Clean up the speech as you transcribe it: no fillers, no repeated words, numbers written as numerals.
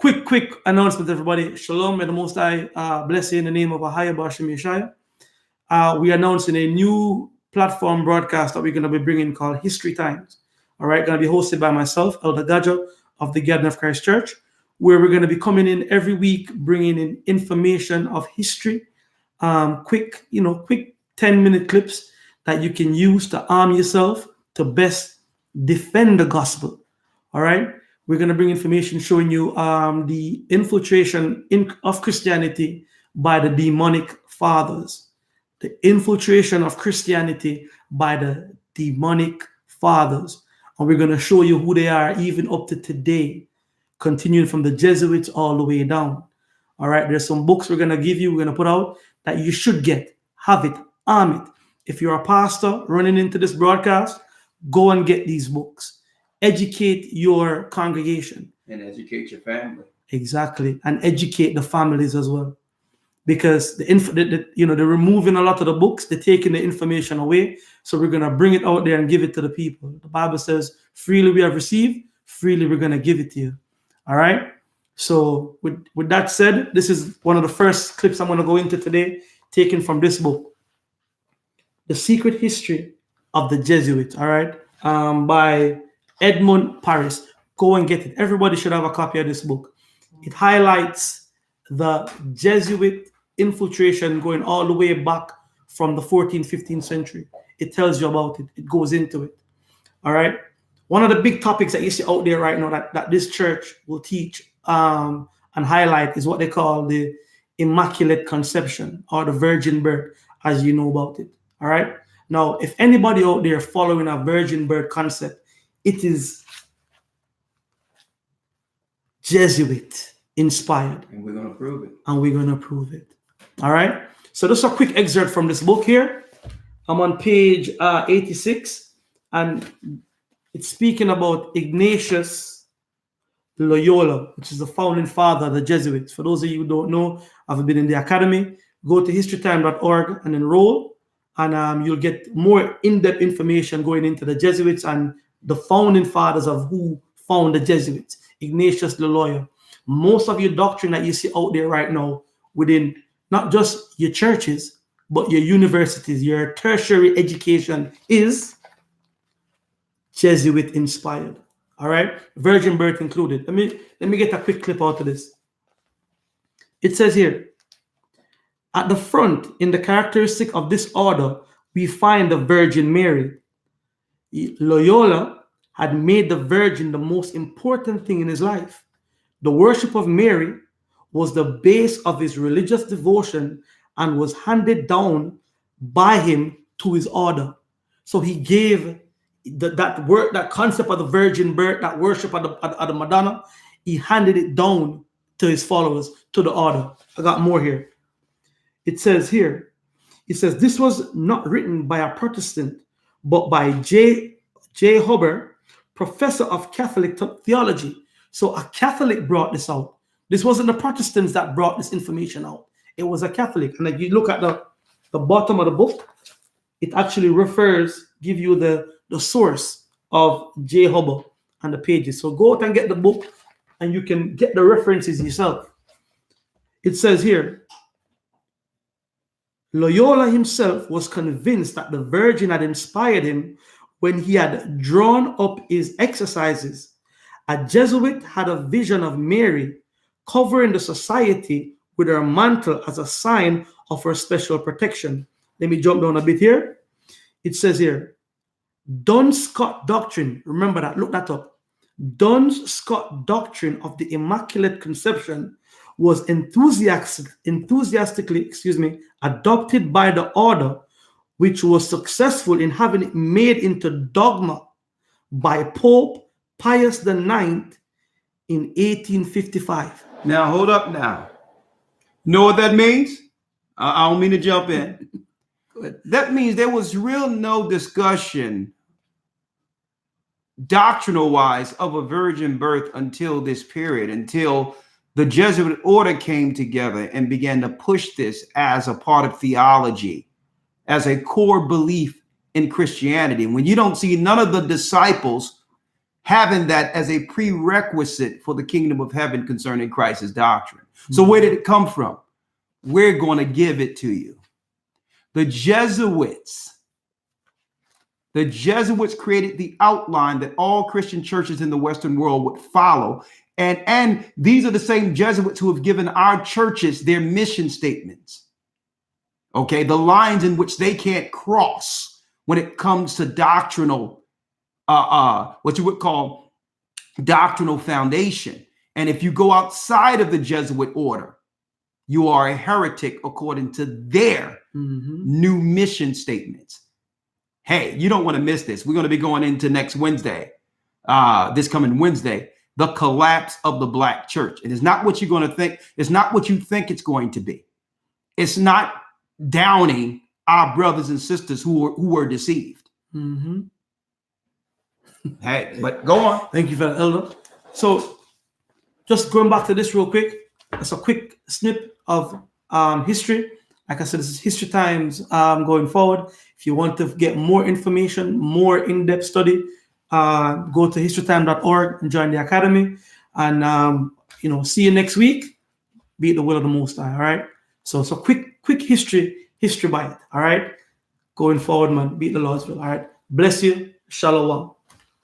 Quick announcement, everybody. Shalom, and the Most High bless you in the name of Ahaya Bashim Yeshaya. We are announcing a new platform broadcast that we're going to be bringing called History Times. All right, going to be hosted by myself, Elder Rawchaa of the Garden of Christ Church, where we're going to be coming in every week, bringing in information of history, quick 10-minute clips that you can use to arm yourself to best defend the gospel. All right, we're going to bring information showing you the infiltration of Christianity by the demonic fathers. The infiltration of Christianity by the demonic fathers. And we're going to show you who they are even up to today, continuing from the Jesuits all the way down. All right, there's some books we're going to give you, we're going to put out that you should get, have it, arm it. If you're a pastor running into this broadcast, go and get these books. Educate your congregation. And educate your family. Exactly, and educate the families as well. Because they're removing a lot of the books, they're taking the information away. So we're going to bring it out there and give it to the people. The Bible says, freely we have received, freely we're going to give it to you. All right. So with that said, this is one of the first clips I'm going to go into today, taken from this book, The Secret History of the Jesuits. All right. By Edmund Paris. Go and get it. Everybody should have a copy of this book. It highlights the Jesuit infiltration going all the way back from the 14th, 15th century. It tells you about it. It goes into it. All right. One of the big topics that you see out there right now that this church will teach and highlight is what they call the Immaculate Conception or the virgin birth, as you know about it. All right. Now, if anybody out there following a virgin birth concept, it is Jesuit inspired. And we're going to prove it. And we're going to prove it. All right. So just a quick excerpt from this book here. I'm on page 86, and it's speaking about Ignatius Loyola, which is the founding father of the Jesuits. For those of you who don't know, I've been in the academy. Go to historytime.org and enroll, and you'll get more in-depth information going into the Jesuits and the founding fathers of who found the Jesuits. Ignatius Loyola. Most of your doctrine that you see out there right now within not just your churches, but your universities, your tertiary education is Jesuit inspired. All right, virgin birth included. Let me get a quick clip out of this. It says here, at the front, in the characteristic of this order, we find the Virgin Mary. Loyola had made the Virgin the most important thing in his life. The worship of Mary was the base of his religious devotion and was handed down by him to his order. So he gave that concept of the virgin birth, that worship of the Madonna, he handed it down to his followers, to the order. I got more here. It says here, this was not written by a Protestant, but by J. Huber, professor of Catholic theology. So a Catholic brought this out. This wasn't the Protestants that brought this information out. It was a Catholic. And if you look at the bottom of the book, it actually give you the source of J. Huber and the pages. So go out and get the book and you can get the references yourself. It says here, Loyola himself was convinced that the Virgin had inspired him when he had drawn up his exercises. A Jesuit had a vision of Mary covering the society with her mantle as a sign of her special protection. Let me jump down a bit here. It says here, Duns Scotus doctrine, remember that, look that up. Duns Scotus doctrine of the Immaculate Conception was enthusiastically adopted by the order, which was successful in having it made into dogma by Pope Pius IX in 1855. Now, hold up now. Know what that means? I don't mean to jump in. That means there was no discussion doctrinal-wise of a virgin birth until this period, until the Jesuit order came together and began to push this as a part of theology, as a core belief in Christianity. When you don't see none of the disciples having that as a prerequisite for the kingdom of heaven concerning Christ's doctrine. So where did it come from? We're going to give it to you. The Jesuits created the outline that all Christian churches in the Western world would follow. And these are the same Jesuits who have given our churches their mission statements. Okay, the lines in which they can't cross when it comes to doctrinal, what you would call doctrinal foundation. And if you go outside of the Jesuit order, you are a heretic according to their new mission statements. Hey, you don't want to miss this. We're going to be going into next Wednesday, this coming Wednesday, the collapse of the Black church. It is not what you're going to think. It's not what you think it's going to be. It's not downing our brothers and sisters who were deceived. Hey, but go on. Thank you for that, Elder. So just going back to this real quick, that's a quick snip of history. Like I said, this is History Times going forward. If you want to get more information, more in-depth study, go to historytime.org and join the academy. And see you next week. Be it the will of the Most High. All right. So quick history bite. All right. Going forward, man. Be it the Lord's will. All right. Bless you. Shalom.